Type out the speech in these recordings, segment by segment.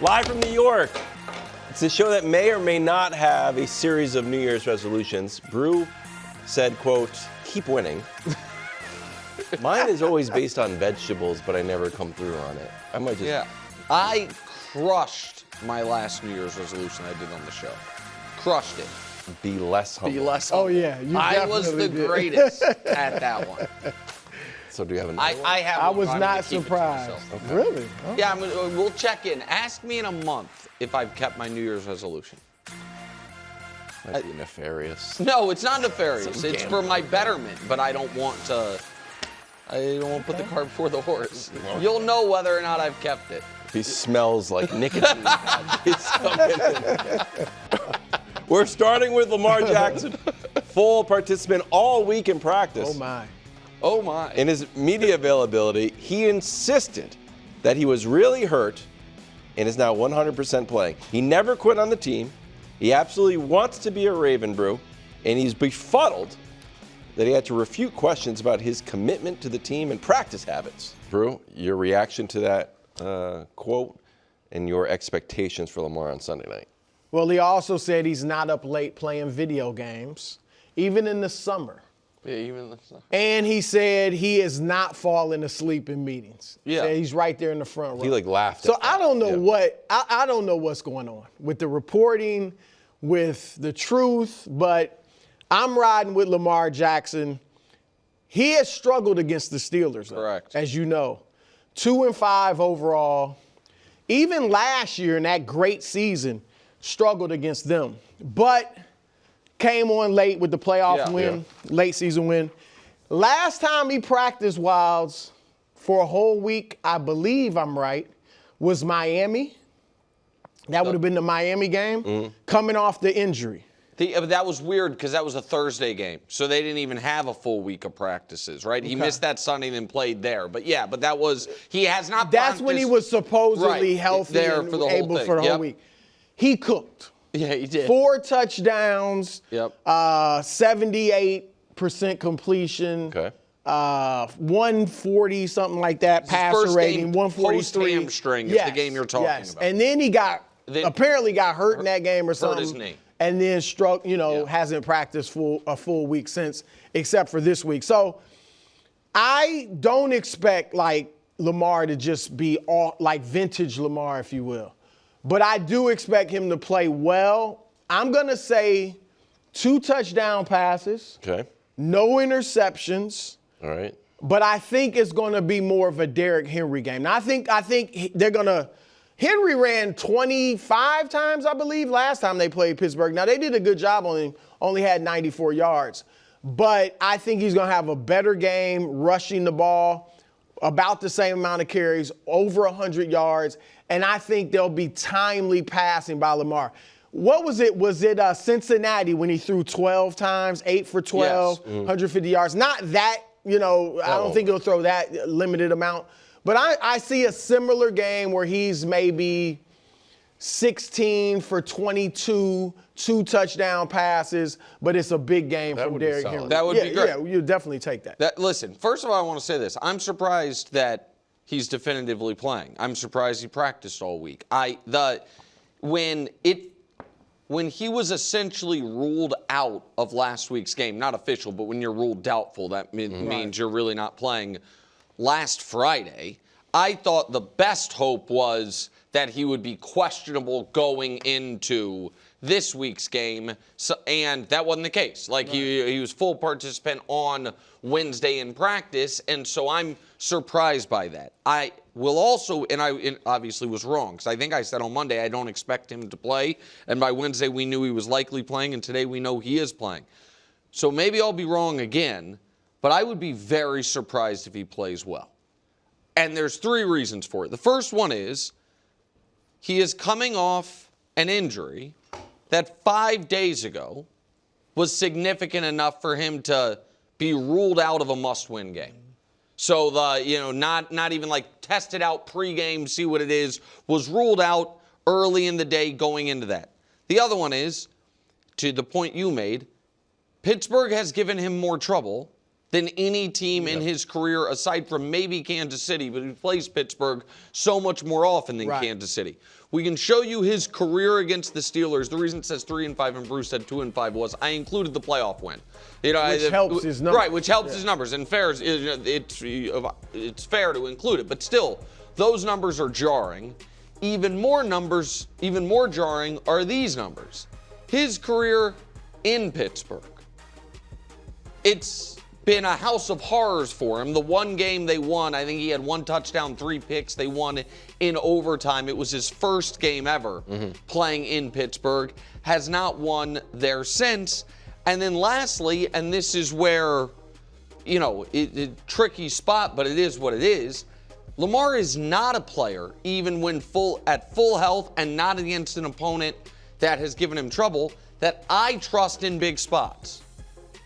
Live from New York. It's a show that may or may not have a series of New Year's resolutions. Brew said, quote, keep winning. Mine is always based on vegetables, but I never come through on it. I might just... Yeah. I crushed my last New Year's resolution I did on the show. Crushed it. Be less humble. Be less humble. Oh, yeah. I was the greatest at that one. So do you have another one? I have. I was not surprised. Okay. Really? Oh. Yeah, we'll check in. Ask me in a month if I've kept my New Year's resolution. Might be nefarious. No, it's not nefarious. Some It's for gambling. my betterment, but I don't want to put the cart before the horse. You'll know whether or not I've kept it. He smells like nicotine. It's coming in. We're starting with Lamar Jackson. Full participant all week in practice. Oh, my. Oh, my. In his media availability, he insisted that he was really hurt and is now 100% playing. He never quit on the team. He absolutely wants to be a Raven, Brew, and he's befuddled that he had to refute questions about his commitment to the team and practice habits. Brew, your reaction to that quote and your expectations for Lamar on Sunday night. Well, he also said he's not up late playing video games, even in the summer. Yeah, even the stuff. And he said he is not falling asleep in meetings. Yeah. Said he's right there in the front row. He laughed. So at I don't know that. Yeah. I don't know what's going on with the reporting, with the truth, but I'm riding with Lamar Jackson. He has struggled against the Steelers, though, Correct. as you know. 2-5 overall. Even last year in that great season, struggled against them. But came on late with the playoff win, late season win. Last time he practiced Wilds for a whole week, I believe I'm right, was Miami. That would have been the Miami game, coming off the injury. That was weird because that was a Thursday game, so they didn't even have a full week of practices, right? He missed that Sunday and then played there. But yeah, that was, he has not That's when he was supposedly healthy there and for the whole able thing. for the whole week. He cooked. Yeah, he did. 4 touchdowns, Yep. 78% completion. Okay. 140, something like that, passer first rating, game 143. post-hamstring is the game you're talking about. And then he apparently got hurt in that game or something. Hurt his knee. And then hasn't practiced a full week since, except for this week. So I don't expect Lamar to just be all like vintage Lamar, if you will. But I do expect him to play well. I'm going to say 2 touchdown passes. Okay. No interceptions. All right. But I think it's going to be more of a Derrick Henry game. Now, I think they're going to – Henry ran 25 times, I believe, last time they played Pittsburgh. Now, they did a good job on him, only had 94 yards. But I think he's going to have a better game rushing the ball, about the same amount of carries, over 100 yards. And I think there'll be timely passing by Lamar. What was it? Was it Cincinnati when he threw 12 times, 8 for 12, 150 yards? Not that, I don't think he'll throw that limited amount. But I see a similar game where he's maybe 16 for 22, 2 touchdown passes, but it's a big game from Derrick Henry. That would be great. Yeah, you definitely take that. Listen, first of all, I want to say this. I'm surprised that he's definitively playing. I'm surprised he practiced all week. When he was essentially ruled out of last week's game, not official, but when you're ruled doubtful, that means you're really not playing. Last Friday, I thought the best hope was that he would be questionable going into this week's game, and that wasn't the case. He was full participant on Wednesday in practice, and so I'm surprised by that. I will also, and I obviously was wrong, because I think I said on Monday I don't expect him to play, and by Wednesday we knew he was likely playing, and today we know he is playing. So maybe I'll be wrong again, but I would be very surprised if he plays well. And there's 3 reasons for it. The first one is he is coming off an injury that 5 days ago was significant enough for him to be ruled out of a must-win game. So not even test it out pregame, see what it is, was ruled out early in the day going into that. The other one is, to the point you made, Pittsburgh has given him more trouble than any team in his career, aside from maybe Kansas City, but he plays Pittsburgh so much more often than Kansas City. We can show you his career against the Steelers. The reason it says 3-5 and Bruce said 2-5 was I included the playoff win. Which helps his numbers. Right, which helps his numbers. And fair, it's fair to include it. But still, those numbers are jarring. Even more jarring are these numbers. His career in Pittsburgh. It's been a house of horrors for him. The one game they won, I think he had 1 touchdown, 3 picks. They won in overtime. It was his first game ever playing in Pittsburgh. Has not won there since. And then lastly, and this is where, tricky spot, but it is what it is. Lamar is not a player, even when at full health and not against an opponent that has given him trouble, that I trust in big spots.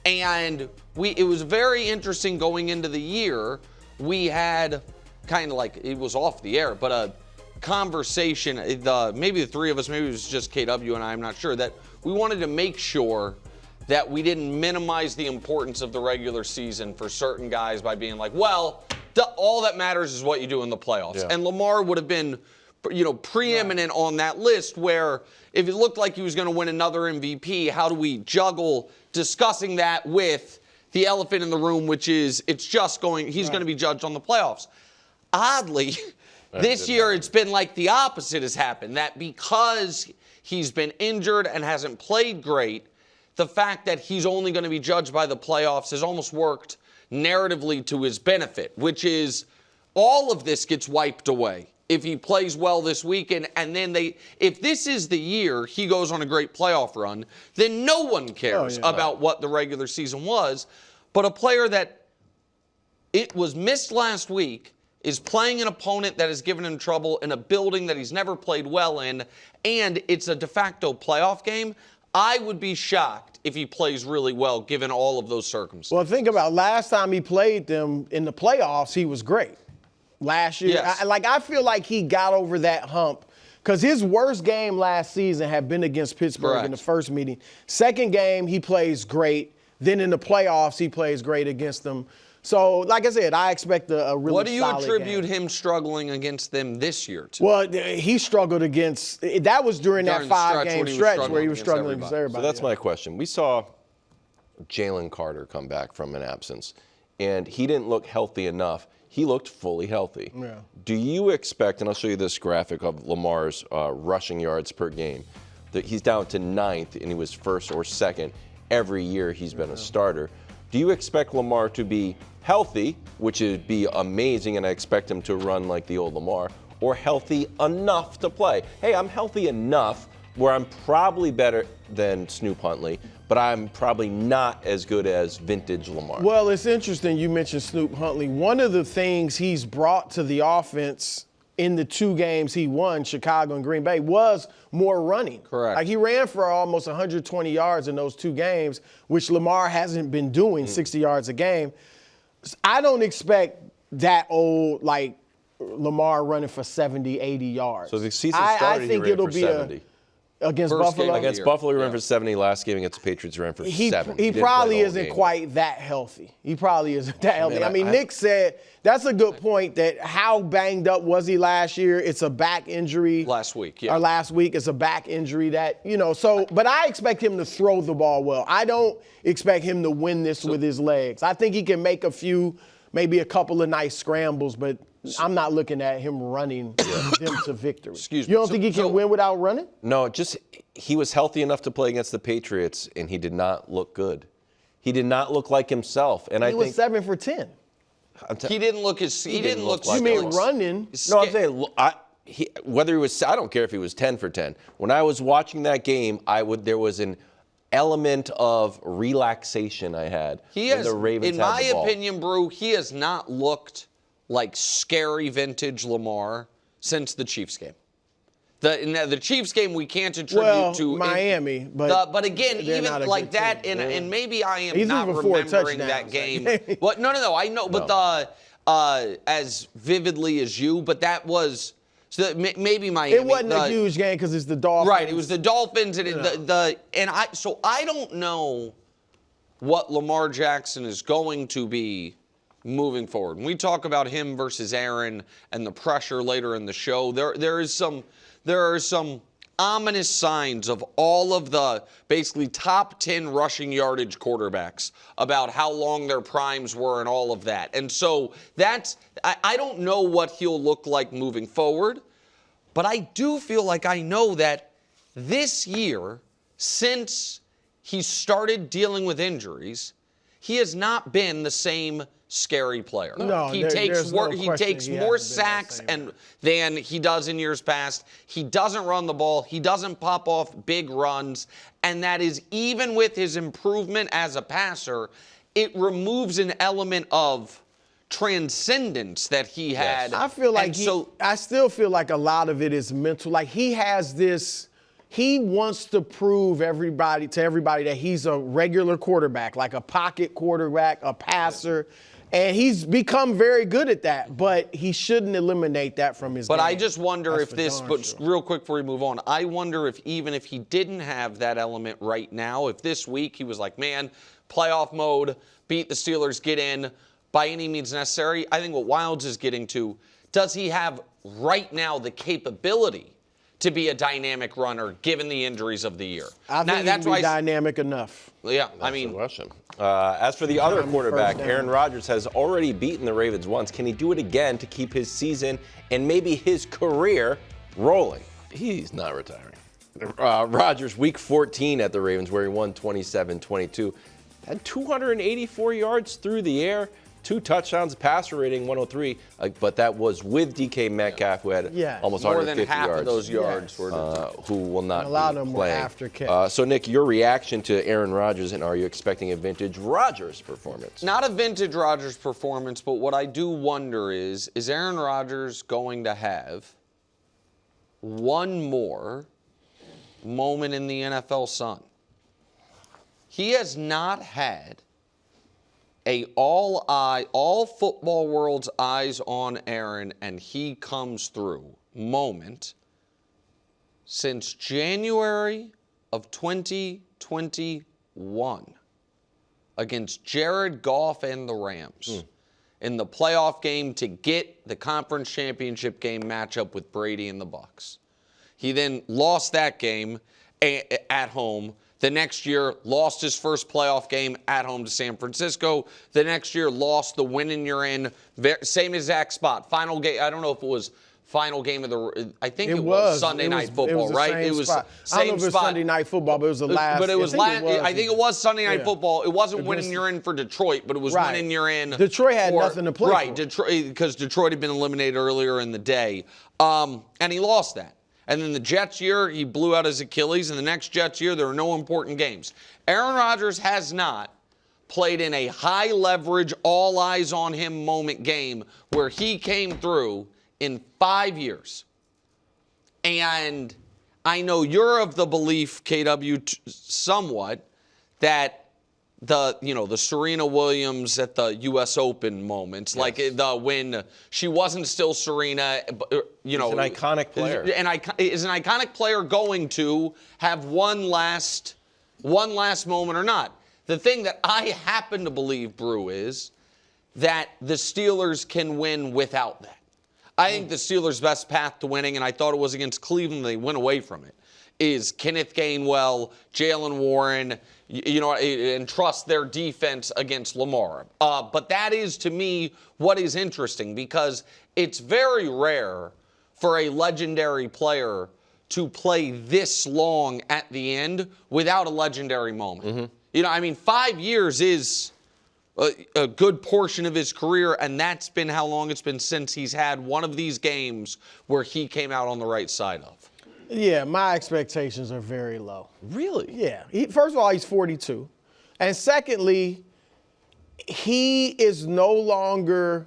And it was very interesting going into the year. We had kind of like, it was off the air, but a conversation, maybe the three of us, maybe it was just KW and I'm not sure, that we wanted to make sure that we didn't minimize the importance of the regular season for certain guys by being like, well, all that matters is what you do in the playoffs. Yeah. And Lamar would have been, preeminent on that list, where if it looked like he was going to win another MVP, how do we juggle discussing that with the elephant in the room, which is he's going to be judged on the playoffs. Oddly, this year it's been like the opposite has happened, that because he's been injured and hasn't played great, the fact that he's only going to be judged by the playoffs has almost worked narratively to his benefit, which is all of this gets wiped away if he plays well this weekend. And then if this is the year he goes on a great playoff run, then no one cares about what the regular season was. But a player that it was missed last week is playing an opponent that has given him trouble in a building that he's never played well in, and it's a de facto playoff game. I would be shocked if he plays really well, given all of those circumstances. Well, think about last time he played them in the playoffs, he was great. Last year, yes. I feel like he got over that hump because his worst game last season had been against Pittsburgh in the first meeting. Second game, he plays great. Then in the playoffs, he plays great against them. So, like I said, I expect a really solid game. What do you attribute him struggling against them this year to? Well, he struggled against – that was during that 5-game stretch where he was struggling against everybody. So that's my question. We saw Jalen Carter come back from an absence, and he didn't look healthy enough. He looked fully healthy. Yeah. Do you expect – and I'll show you this graphic of Lamar's rushing yards per game. That he's down to 9th, and he was 1st or 2nd every year he's been a starter. Do you expect Lamar to be healthy, which would be amazing, and I expect him to run like the old Lamar, or healthy enough to play? Hey, I'm healthy enough where I'm probably better than Snoop Huntley, but I'm probably not as good as vintage Lamar. Well, it's interesting you mentioned Snoop Huntley. One of the things he's brought to the offense in the 2 games he won, Chicago and Green Bay, was more running. Correct. Like he ran for almost 120 yards in those 2 games, which Lamar hasn't been doing, 60 yards a game. I don't expect that old, like, Lamar running for 70, 80 yards. So the season started, I think he ran it'll for be 70. Against First Buffalo? Against Buffalo, he ran for 70. Last game against the Patriots, he ran for 7. He probably isn't quite that healthy. He probably isn't that healthy. I mean, Nick said that's a good point, that how banged up was he last year? It's a back injury. Last week, yeah. Or last week, it's a back injury that, but I expect him to throw the ball well. I don't expect him to win this with his legs. I think he can make maybe a couple of nice scrambles, but I'm not looking at him running them to victory. Excuse me. You don't think he can win without running? No, he was healthy enough to play against the Patriots, and he did not look good. He did not look like himself. And he was 7 for 10. He didn't look like you mean running? No, I'm saying whether he was. I don't care if he was 10 for 10. When I was watching that game, there was an element of relaxation I had. The Ravens in my opinion, Brew, he has not looked like scary vintage Lamar since the Chiefs game. The Chiefs game we can't attribute to Miami, but again, even like that, and maybe I am not remembering that game. But no, I know, but as vividly as you, but that was maybe Miami. It wasn't a huge game because it's the Dolphins. Right, it was the Dolphins, and I don't know what Lamar Jackson is going to be moving forward. When we talk about him versus Aaron and the pressure later in the show, there are some ominous signs of all of the basically top 10 rushing yardage quarterbacks about how long their primes were and all of that. And so I don't know what he'll look like moving forward, but I do feel like I know that this year, since he started dealing with injuries, he has not been the same scary player. No, he there's no he question takes he more hasn't been that sacks same than he does in years past. He doesn't run the ball. He doesn't pop off big runs. And that is even with his improvement as a passer, it removes an element of transcendence that he had. I feel like I still feel like a lot of it is mental. Like he has this, he wants to prove to everybody that he's a regular quarterback, like a pocket quarterback, a passer. And he's become very good at that, but he shouldn't eliminate that from his game. But I just wonder That's if this, but sure. real quick before we move on, I wonder if even if he didn't have that element right now, if this week he was like, man, playoff mode, beat the Steelers, get in by any means necessary. I think what Wilds is getting to, does he have right now the capability to be a dynamic runner given the injuries of the year? I think that's why dynamic enough. Yeah, That's the question. As for the other quarterback, Aaron Rodgers has already beaten the Ravens once. Can he do it again to keep his season and maybe his career rolling? He's not retiring. Rodgers, week 14 at the Ravens, where he won 27-22, had 284 yards through the air, 2 touchdowns, passer rating 103, but that was with DK Metcalf, who had almost more 150 than half yards. of those yards were who will not a lot be of them playing. were after catch. So, Nick, your reaction to Aaron Rodgers, and are you expecting a vintage Rodgers performance? Not a vintage Rodgers performance, but what I do wonder is Aaron Rodgers going to have one more moment in the NFL sun? He has not had all football world's eyes on Aaron and he comes through moment since January of 2021 against Jared Goff and the Rams in the playoff game to get the conference championship game matchup with Brady and the Bucs. He then lost that game at home. The next year, lost his first playoff game at home to San Francisco. The next year, lost the win and you're in. Same exact spot. Final game. I don't know if it was final game of the. I think it was Sunday Night Football, right? It was I don't know if it was Sunday Night Football, but it was the last. But it was last. I think it was Sunday Night Football. It wasn't win and you're in for Detroit, but it was win and you're in. Detroit had nothing to play for. Right, Detroit, because Detroit had been eliminated earlier in the day, and he lost that. And then the Jets year, he blew out his Achilles. And the next Jets year, there were no important games. Aaron Rodgers has not played in a high-leverage, all-eyes-on-him moment game where he came through in 5 years. And I know you're of the belief, KW, somewhat, that the Serena Williams at the U.S. Open moments, like when she wasn't still Serena, He's an iconic player. Is an iconic player going to have one last moment or not? The thing that I happen to believe, Brew, is that the Steelers can win without that. I think the Steelers' best path to winning, and I thought it was against Cleveland, they went away from it, is Kenneth Gainwell, Jalen Warren, and trust their defense against Lamar. But that is, to me, what is interesting, because it's very rare for a legendary player to play this long at the end without a legendary moment. 5 years is a good portion of his career, and that's been how long it's been since he's had one of these games where he came out on the right side of. Yeah, my expectations are very low. Really? Yeah. First of all, he's 42. And secondly, he is no longer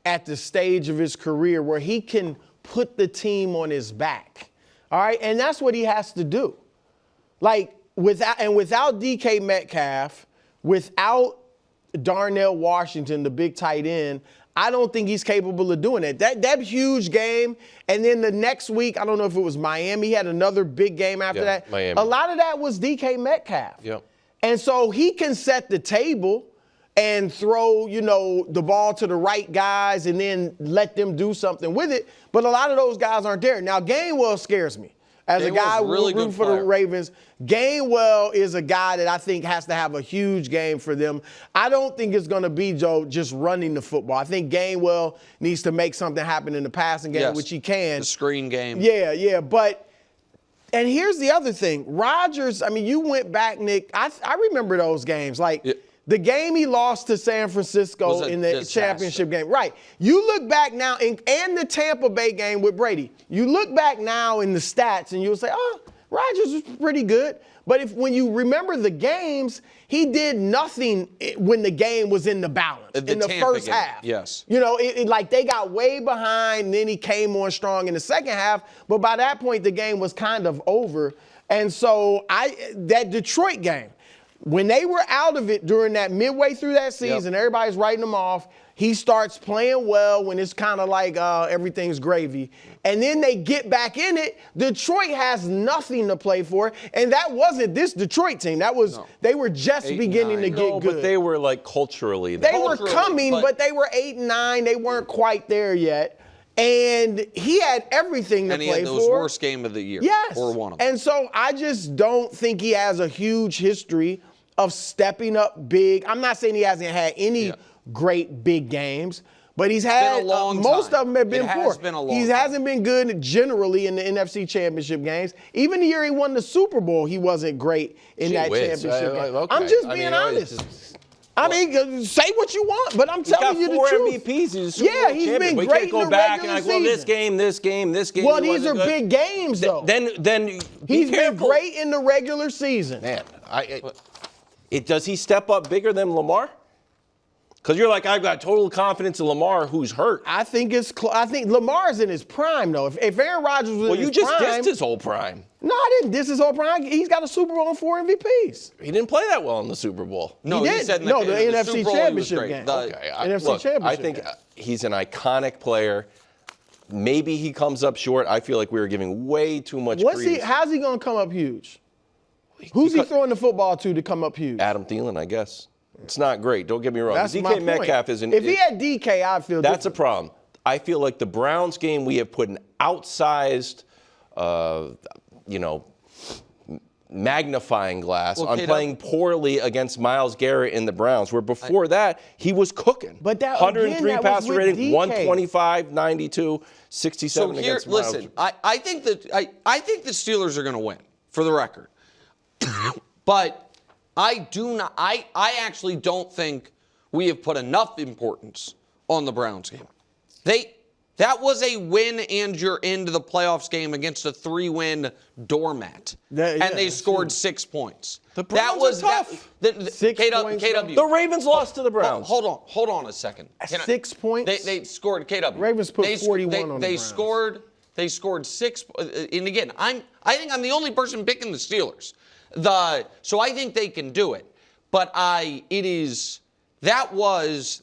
at the stage of his career where he can put the team on his back. All right? And that's what he has to do. Like, without DK Metcalf, without Darnell Washington, the big tight end, I don't think he's capable of doing it. That huge game, and then the next week, I don't know if it was Miami, he had another big game after that. Miami. A lot of that was DK Metcalf. Yep. And so he can set the table and throw, the ball to the right guys and then let them do something with it. But a lot of those guys aren't there. Now, Gainwell scares me. As a guy rooting for the Ravens, Gainwell is a guy that I think has to have a huge game for them. I don't think it's going to be, Joe, just running the football. I think Gainwell needs to make something happen in the passing game, which he can. The screen game. Yeah. And here's the other thing. Rodgers, you went back, Nick. I remember those games. The game he lost to San Francisco in the championship game. Right. You look back now, and the Tampa Bay game with Brady. You look back now in the stats, and you'll say, Rodgers was pretty good. But when you remember the games, he did nothing when the game was in the balance, in the first half. Yes. They got way behind, and then he came on strong in the second half. But by that point, the game was kind of over. And so that Detroit game, when they were out of it during that midway through that season, everybody's writing them off. He starts playing well when it's kind of like everything's gravy. And then they get back in it. Detroit has nothing to play for. And that wasn't this Detroit team. They were just beginning to get good. But they were culturally. They were coming, but they were 8-9. They weren't quite there yet. And he had everything to play for. And he had those worst game of the year. Yes. Or one of them. And so I just don't think he has a huge history of stepping up big. I'm not saying he hasn't had any great big games, but he's had most of them have been poor. He hasn't been good generally in the NFC Championship games. Even the year he won the Super Bowl, he wasn't great in that championship game. Okay. I'm just being honest. Say what you want, but I'm telling you the truth. He's got 4 MVPs. He's a Super Bowl champion. He's been we great can't go back and this game. Well, these are big games, though. Then he's been great in the regular season. Man, does he step up bigger than Lamar? Because you're I've got total confidence in Lamar, who's hurt. I think Lamar's in his prime, though. If Aaron Rodgers was in his prime. Well, you just dissed his whole prime. No, I didn't diss his whole prime. He's got a Super Bowl and 4 MVPs. He didn't play that well in the Super Bowl. No, he did. He said the NFC Championship game. NFC Championship I think he's an iconic player. Maybe he comes up short. I feel like we were giving way too much credence. How's he going to come up huge? Who's he throwing the football to come up huge? Adam Thielen, I guess. It's not great. Don't get me wrong. That's DK Metcalf isn't. If he had DK, I'd feel that's different. a problem. I feel like the Browns game, we have put an outsized, magnifying glass on playing poorly against Myles Garrett in the Browns, where before that, he was cooking. But that 103 again, passer rating, DK. 125, 92, 67 against Myles. Listen, I think the Steelers are going to win, for the record. But I actually don't think we have put enough importance on the Browns game. That was a win and you're into the playoffs game against a 3-win doormat. They scored 6 points. The Browns are tough. 6 points. KW. The Ravens lost to the Browns. Hold on a second. 6 points? They scored, KW. Ravens put 41 on the Browns. They scored 6, and again, I think I'm the only person picking the Steelers. So I think they can do it. But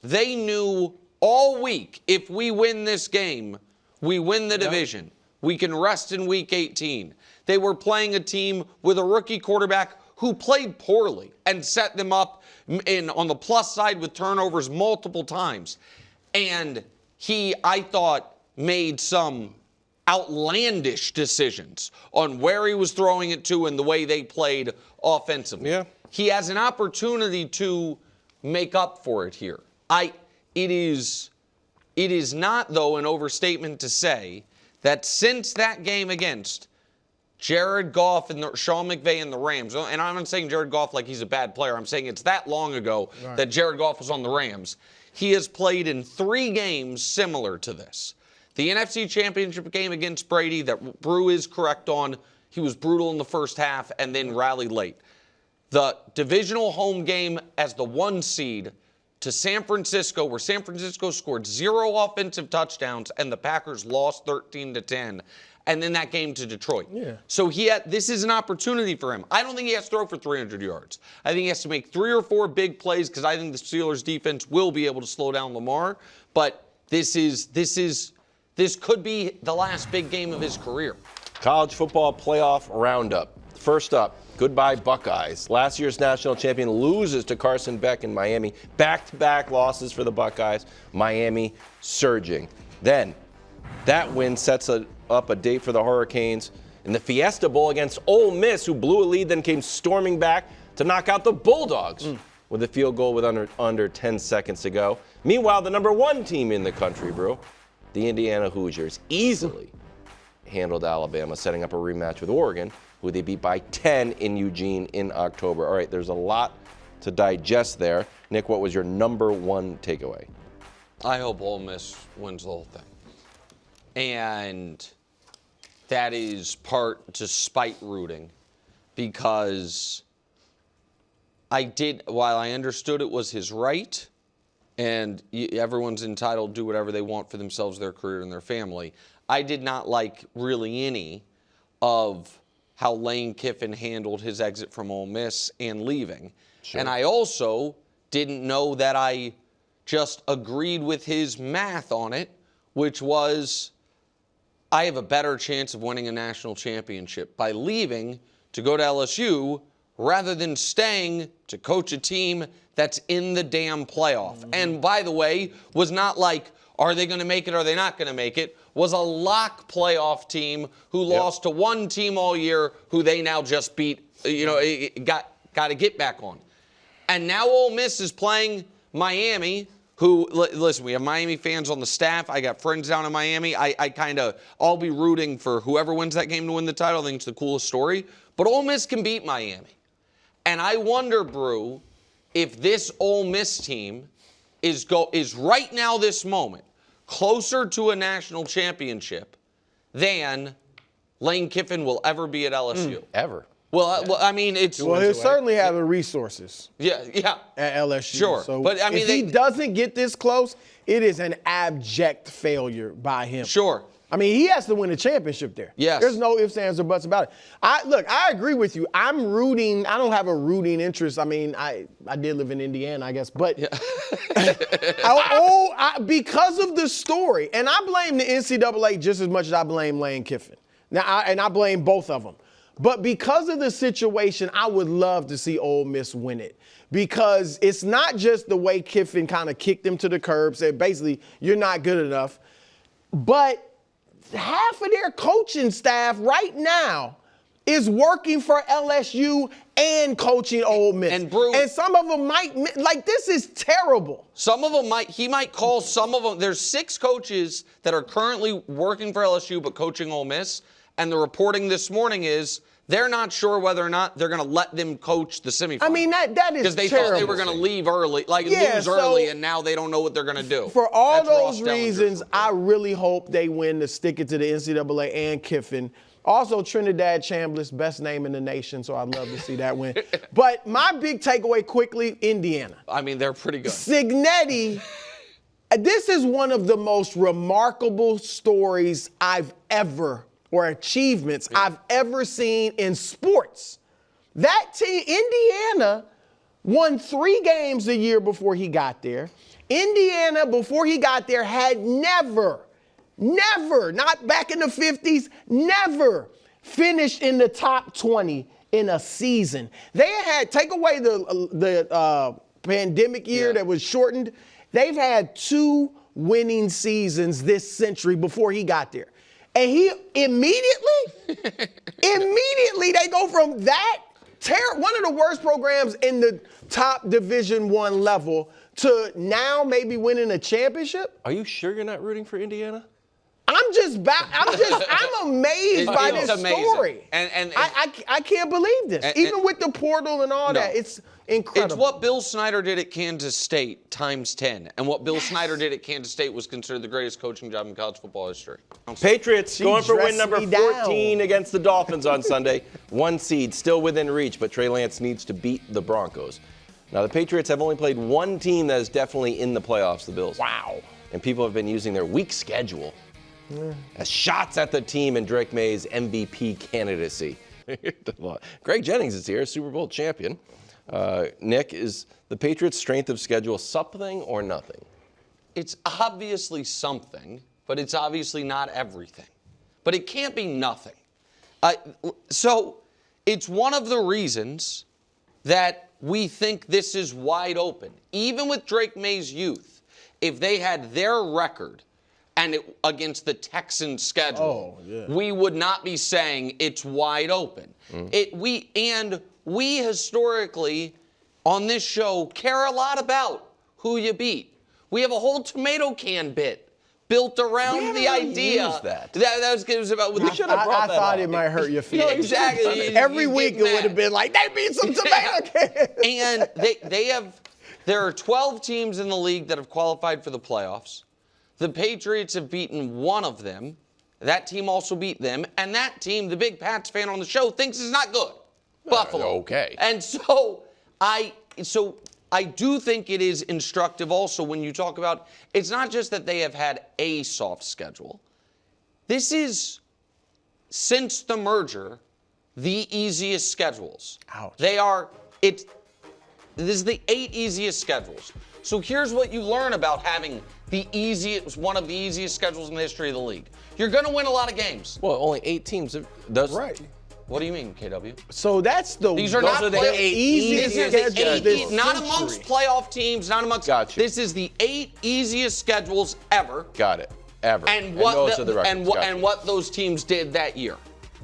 they knew all week, if we win this game, we win the division. We can rest in week 18. They were playing a team with a rookie quarterback who played poorly and set them up on the plus side with turnovers multiple times. And I thought, made some outlandish decisions on where he was throwing it to and the way they played offensively. Yeah. He has an opportunity to make up for it here. It is not, though, an overstatement to say that since that game against Jared Goff and Sean McVay and the Rams, and I'm not saying Jared Goff like he's a bad player, I'm saying it's that long ago that Jared Goff was on the Rams, he has played in 3 games similar to this. The NFC Championship game against Brady that Brew is correct on, he was brutal in the first half and then rallied late. The divisional home game as the 1 seed to San Francisco, where San Francisco scored 0 offensive touchdowns and the Packers lost 13-10. And then that game to Detroit. Yeah. So this is an opportunity for him. I don't think he has to throw for 300 yards. I think he has to make 3 or 4 big plays because I think the Steelers defense will be able to slow down Lamar. But this could be the last big game of his career. College football playoff roundup. First up, goodbye Buckeyes. Last year's national champion loses to Carson Beck in Miami. Back-to-back losses for the Buckeyes. Miami surging. Then, that win sets up a date for the Hurricanes in the Fiesta Bowl against Ole Miss, who blew a lead, then came storming back to knock out the Bulldogs with a field goal with under 10 seconds to go. Meanwhile, the number 1 team in the country, bro, the Indiana Hoosiers, easily handled Alabama, setting up a rematch with Oregon, who they beat by 10 in Eugene in October. All right, there's a lot to digest there. Nick, what was your number 1 takeaway? I hope Ole Miss wins the whole thing. And that is part to spite rooting, because while I understood it was his right, and everyone's entitled to do whatever they want for themselves, their career, and their family, I did not like really any of how Lane Kiffin handled his exit from Ole Miss and leaving. Sure. And I also didn't know that I just agreed with his math on it, which was I have a better chance of winning a national championship by leaving to go to LSU rather than staying to coach a team that's in the damn playoff. Mm-hmm. And by the way, was not like, are they going to make it, are they not going to make it? Was a lock playoff team who lost to one team all year who they now just beat, got to get back on. And now Ole Miss is playing Miami, who, listen, we have Miami fans on the staff. I got friends down in Miami. I'll be rooting for whoever wins that game to win the title. I think it's the coolest story. But Ole Miss can beat Miami. And I wonder, Brew, if this Ole Miss team is right now, this moment, closer to a national championship than Lane Kiffin will ever be at LSU. Ever. Well, I mean, it's... Well, he'll certainly have the resources. Yeah. At LSU. Sure. So but, I mean, if he doesn't get this close, it is an abject failure by him. Sure. I mean, he has to win a championship there. Yes. There's no ifs, ands, or buts about it. I agree with you. I'm rooting. I don't have a rooting interest. I mean, I did live in Indiana, I guess. But because of the story, and I blame the NCAA just as much as I blame Lane Kiffin. Now, I blame both of them. But because of the situation, I would love to see Ole Miss win it. Because it's not just the way Kiffin kind of kicked them to the curb, said basically, you're not good enough. But half of their coaching staff right now is working for LSU and coaching Ole Miss. And some of them this is terrible. Some of them he might call some of them. There's 6 coaches that are currently working for LSU but coaching Ole Miss. And the reporting this morning is they're not sure whether or not they're going to let them coach the semifinal. I mean, that is terrible. Because they thought they were going to leave early, lose early, and now they don't know what they're going to do. For all those reasons, I really hope they win to stick it to the NCAA and Kiffin. Also, Trinidad Chambliss, best name in the nation, so I'd love to see that win. But my big takeaway quickly, Indiana. I mean, they're pretty good. Cignetti, this is one of the most remarkable stories achievements I've ever seen in sports. That team, Indiana, won 3 games a year before he got there. Indiana, before he got there, had never, not back in the 50s, never finished in the top 20 in a season. They had, take away the pandemic year that was shortened, they've had 2 winning seasons this century before he got there. And he immediately they go from that one of the worst programs in the top Division I level to now maybe winning a championship. Are you sure you're not rooting for Indiana? I'm amazed by this story. And I can't believe this. Even with the portal and all that, it's incredible. It's what Bill Snyder did at Kansas State times 10. And what Bill Snyder did at Kansas State was considered the greatest coaching job in college football history. Patriots going for win number 14 against the Dolphins on Sunday. 1 seed, still within reach, but Trey Lance needs to beat the Broncos. Now, the Patriots have only played 1 team that is definitely in the playoffs, the Bills. Wow. And people have been using their weak schedule as shots at the team in Drake Maye's MVP candidacy. Greg Jennings is here, Super Bowl champion. Nick, is the Patriots' strength of schedule something or nothing? It's obviously something, but it's obviously not everything. But it can't be nothing. So it's one of the reasons that we think this is wide open. Even with Drake Maye's youth, if they had their record and against the Texans schedule, we would not be saying it's wide open. We historically on this show care a lot about who you beat. We have a whole tomato can bit built around the idea that was about. We should have brought that thought up. it might hurt your feelings. Exactly. Every week it would have been like, they beat some tomato cans. And there are 12 teams in the league that have qualified for the playoffs. The Patriots have beaten one of them. That team also beat them. And that team, the big Pats fan on the show, thinks is not good. Buffalo. Okay. And so I do think it is instructive also when you talk about, it's not just that they have had a soft schedule. This is, since the merger, the easiest schedules. Ouch. This is the 8 easiest schedules. So here's what you learn about having one of the easiest schedules in the history of the league. You're going to win a lot of games. Well, only 8 teams. Right. What do you mean, KW? So these are not the 8 easiest schedules this not century. amongst playoff teams, not amongst. Gotcha. This is the 8 easiest schedules ever. Got it. Ever. And those are the records. and what those teams did that year.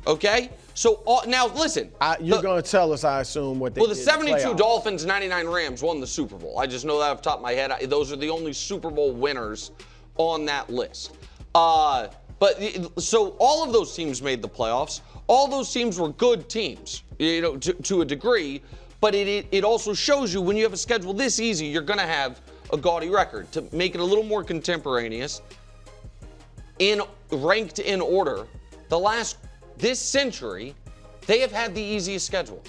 Okay? So now listen. You're going to tell us, I assume, what they did. Well, the in 72 playoffs. Dolphins, 99 Rams won the Super Bowl. I just know that off the top of my head. Those are the only Super Bowl winners on that list. So all of those teams made the playoffs. All those teams were good teams, to a degree. But it also shows you when you have a schedule this easy, you're going to have a gaudy record. To make it a little more contemporaneous, ranked in order, this century, they have had the easiest schedule.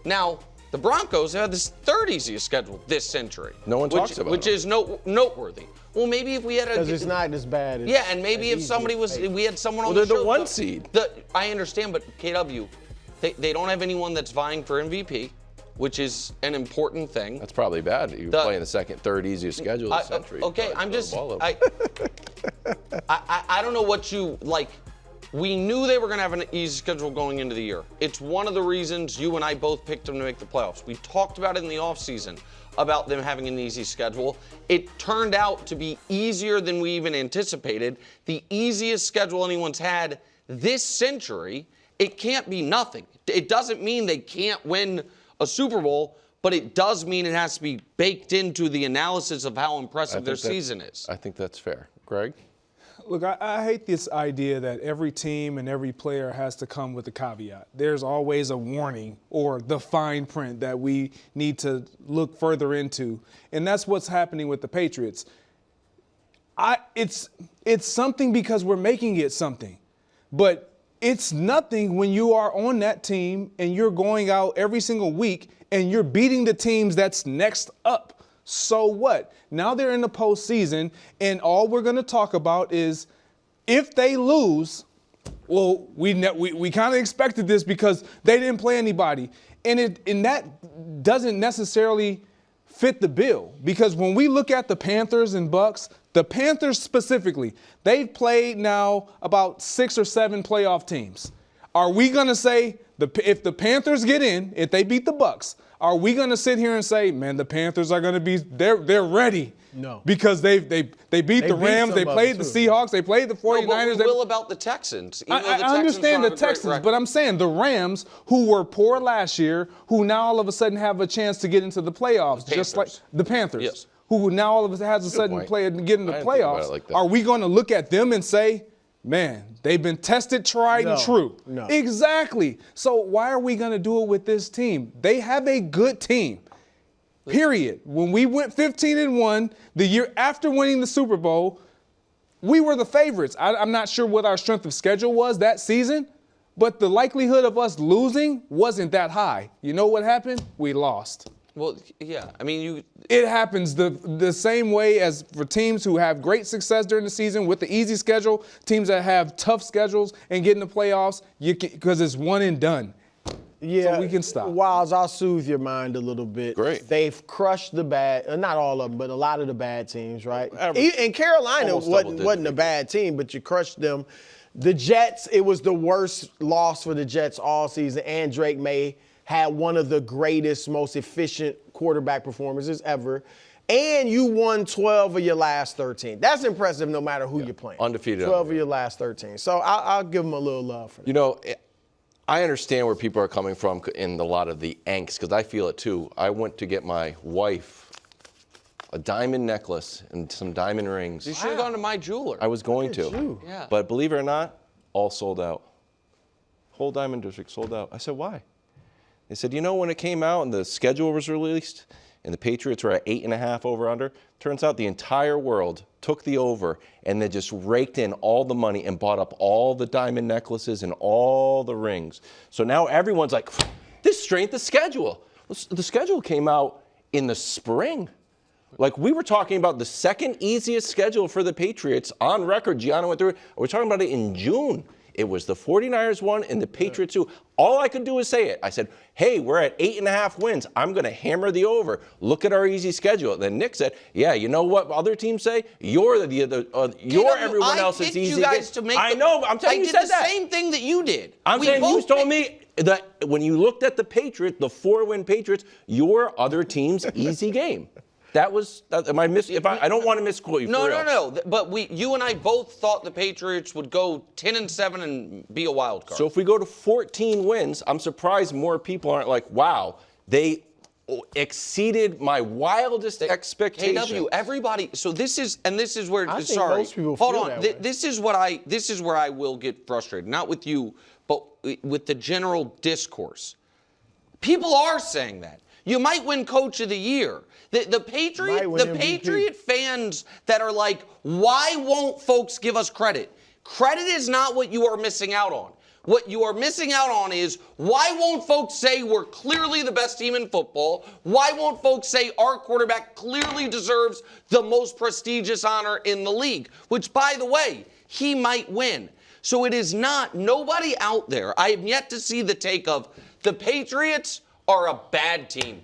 Now, the Broncos have had this 3rd easiest schedule this century. No one talks about which them. is noteworthy. Well, maybe if we had Because it's not as bad as. yeah, and maybe if easy somebody as we had someone on Well, the they're show. the 1 seed. I understand, but KW, they don't have anyone that's vying for MVP, which is an important thing. That's probably bad. You're playing the 2nd, 3rd easiest schedule of the century. Okay, I'm just. I don't know what you like. We knew they were going to have an easy schedule going into the year. It's one of the reasons you and I both picked them to make the playoffs. We talked about it in the offseason about them having an easy schedule. It turned out to be easier than we even anticipated. The easiest schedule anyone's had this century. It can't be nothing. It doesn't mean they can't win a Super Bowl, but it does mean it has to be baked into the analysis of how impressive their season is. I think that's fair. Greg? Look, I hate this idea that every team and every player has to come with a caveat. There's always a warning or the fine print that we need to look further into, and that's what's happening with the Patriots. It's something because we're making it something, but it's nothing when you are on that team and you're going out every single week and you're beating the teams that's next up. So what? Now they're in the postseason, and all we're going to talk about is if they lose, well, we kind of expected this because they didn't play anybody. And that doesn't necessarily fit the bill because when we look at the Panthers and Bucks, the Panthers specifically, they've played now about 6 or 7 playoff teams. Are we going to say if the Panthers get in, if they beat the Bucks, are we going to sit here and say, man, the Panthers are going to be they're ready? No. Because they beat the Rams, they played the Seahawks, they played the 49ers. No, but we will about the Texans. I understand the Texans, but I'm saying the Rams, who were poor last year, who now all of a sudden have a chance to get into the playoffs, just like the Panthers, yes. who now all of a sudden has a sudden play and get into the playoffs. Are we going to look at them and say, man, they've been tested, tried, and true? No. Exactly. So why are we going to do it with this team? They have a good team. Period. When we went 15-1, the year after winning the Super Bowl, we were the favorites. I'm not sure what our strength of schedule was that season, but the likelihood of us losing wasn't that high. You know what happened? We lost. Well, yeah. I mean, It happens the same way as for teams who have great success during the season with the easy schedule, teams that have tough schedules and get in the playoffs, because it's one and done. Yeah, so we can stop. Wiles, I'll soothe your mind a little bit. Great. They've crushed the bad, not all of them, but a lot of the bad teams, right? Average. And Carolina Almost double digit. wasn't a bad team, but you crushed them. The Jets, it was the worst loss for the Jets all season, and Drake Maye had one of the greatest, most efficient quarterback performances ever. And you won 12 of your last 13. That's impressive no matter who you're playing. Undefeated. 12 of your last 13. So I'll give them a little love for that. You know, I understand where people are coming from in a lot of the angst, because I feel it too. I went to get my wife a diamond necklace and some diamond rings. You should have gone to my jeweler. I was going to. Yeah. But believe it or not, all sold out. Whole Diamond District sold out. I said, why? They said, you know, when it came out and the schedule was released and the Patriots were at 8.5 over under, turns out the entire world took the over and then just raked in all the money and bought up all the diamond necklaces and all the rings. So now everyone's like, this strength of schedule. The schedule came out in the spring. Like, we were talking about the second easiest schedule for the Patriots on record. Gianna went through it. We're talking about it in June. It was the 49ers one and the Patriots two. All I could do was say it. I said, hey, we're at 8.5 wins. I'm going to hammer the over. Look at our easy schedule. Then Nick said, yeah, you know what other teams say? You're everyone else's easy. I know. I'm telling you, you said that. I did the same thing that you did. I'm saying you told me that when you looked at the Patriots, the 4-win Patriots, your other team's easy game. That was, am I missing? I don't want to misquote you. No. But you and I both thought the Patriots would go 10-7 and be a wild card. So if we go to 14 wins, I'm surprised more people aren't like, wow, they exceeded my wildest expectations. KW, everybody. So this is where. I think most people feel hold on. that way. This is where I will get frustrated. Not with you, but with the general discourse. People are saying that. You might win Coach of the Year. The Patriot fans that are like, why won't folks give us credit? Credit is not what you are missing out on. What you are missing out on is, why won't folks say we're clearly the best team in football? Why won't folks say our quarterback clearly deserves the most prestigious honor in the league? Which, by the way, he might win. So it is not, nobody out there, I have yet to see the take of, the Patriots are a bad team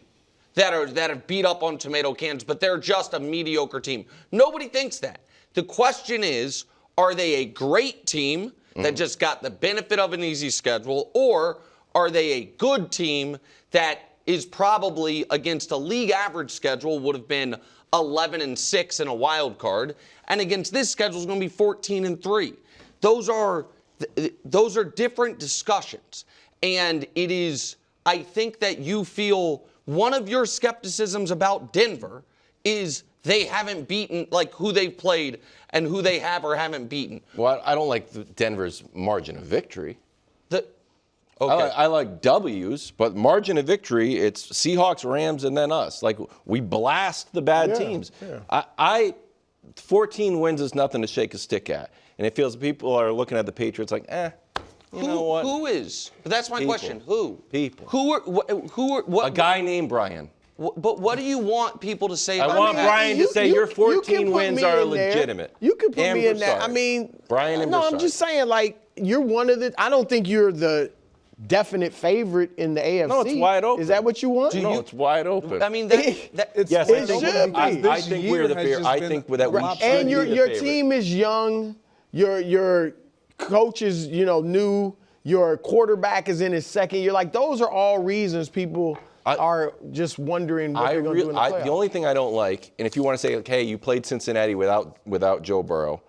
that have beat up on tomato cans, but they're just a mediocre team. Nobody thinks that. The question is, are they a great team that just got the benefit of an easy schedule, or are they a good team that is probably against a league average schedule would have been 11-6 in a wild card, and against this schedule is going to be 14-3. Those are different discussions, and it is. I think that you feel one of your skepticisms about Denver is they haven't beaten, like, who they've played and who they have or haven't beaten. Well, I don't like Denver's margin of victory. Okay. I like W's, but margin of victory, it's Seahawks, Rams, and then us. Like, we blast the bad teams. Yeah. 14 wins is nothing to shake a stick at. And it feels people are looking at the Patriots like, you know what? Who is? But that's my question. Who? People. Who are? What? A guy named Brian. But what do you want people to say? I want Brian to say your 14 wins are legitimate. You can put me in that. I mean, Brian and no, Broussard. I'm just saying, like, you're one of the. I don't think you're the definite favorite in the AFC. No, it's wide open. Is that what you want? No, it's wide open. I mean, yes, it should be. I think we're the favorite. I think that we should and be the your favorite. team is young. Your coach is, new. Your quarterback is in his second year. Like, those are all reasons people are just wondering what they're going to do in the playoffs. The only thing I don't like, and if you want to say, like, hey, you played Cincinnati without Joe Burrow,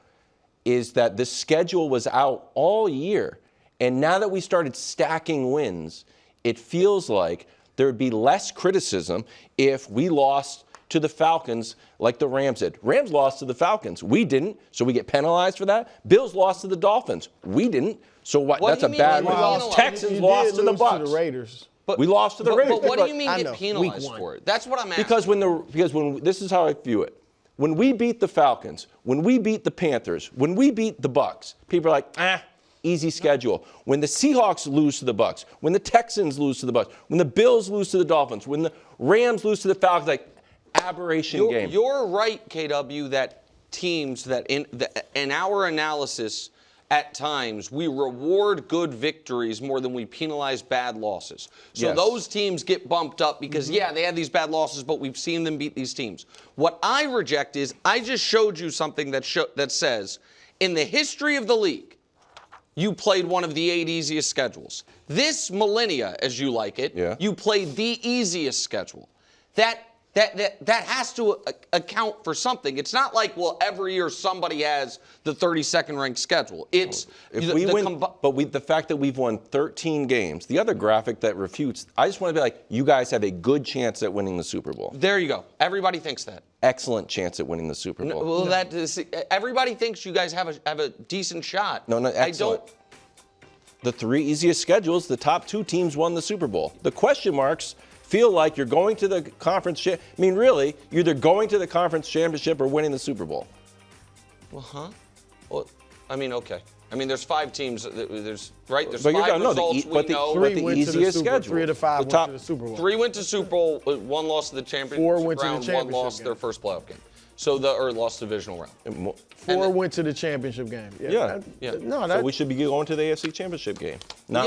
is that the schedule was out all year. And now that we started stacking wins, it feels like there would be less criticism if we lost to the Falcons like the Rams did. Rams lost to the Falcons. We didn't, so we get penalized for that. Bills lost to the Dolphins. We didn't, so that's a bad one. Texans lost to the Bucs. To the Raiders. We lost to the Raiders. But what do you mean get penalized for it? That's what I'm asking. Because when this is how I view it. When we beat the Falcons, when we beat the Panthers, when we beat the Bucs, people are like, easy schedule. When the Seahawks lose to the Bucs, when the Texans lose to the Bucs, when the Bills lose to the Dolphins, when the Rams lose to the Falcons, like, aberration game. You're right, KW, that teams that in our analysis at times we reward good victories more than we penalize bad losses. So those teams get bumped up because, they had these bad losses, but we've seen them beat these teams. What I reject is I just showed you something that says in the history of the league, you played one of the 8 easiest schedules. This millennia, as you like it, you played the easiest schedule. That has to account for something. It's not like, well, every year somebody has the 32nd ranked schedule. It's the fact that we've won 13 games. The other graphic that refutes. I just want to be like, you guys have a good chance at winning the Super Bowl. There you go. Everybody thinks that. Excellent chance at winning the Super Bowl. Everybody thinks you guys have a decent shot. No, excellent. The 3 easiest schedules, the top 2 teams won the Super Bowl. The question marks feel like you're going to the conference. Really, you're either going to the conference championship or winning the Super Bowl. Well, okay. There's 5 teams. There's 5 results the easiest schedule. 3 of the 5 went to the Super Bowl. 3 went to Super Bowl. 1 lost to the championship 4 went round. to the championship 1 lost game. their first playoff game. Or lost divisional round. 4 went to the championship game. So we should be going to the AFC Championship game. Not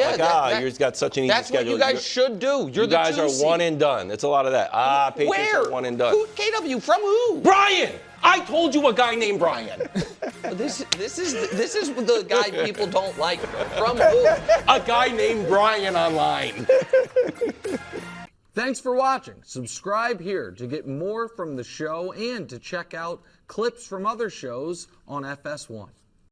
you've got such an easy schedule. That's what you guys should do. You guys are one and done. It's a lot of that. Patriots are one and done. KW, from who? Brian! I told you a guy named Brian. This is the guy people don't like. From who? A guy named Brian online. Thanks for watching. Subscribe here to get more from the show and to check out clips from other shows on FS1.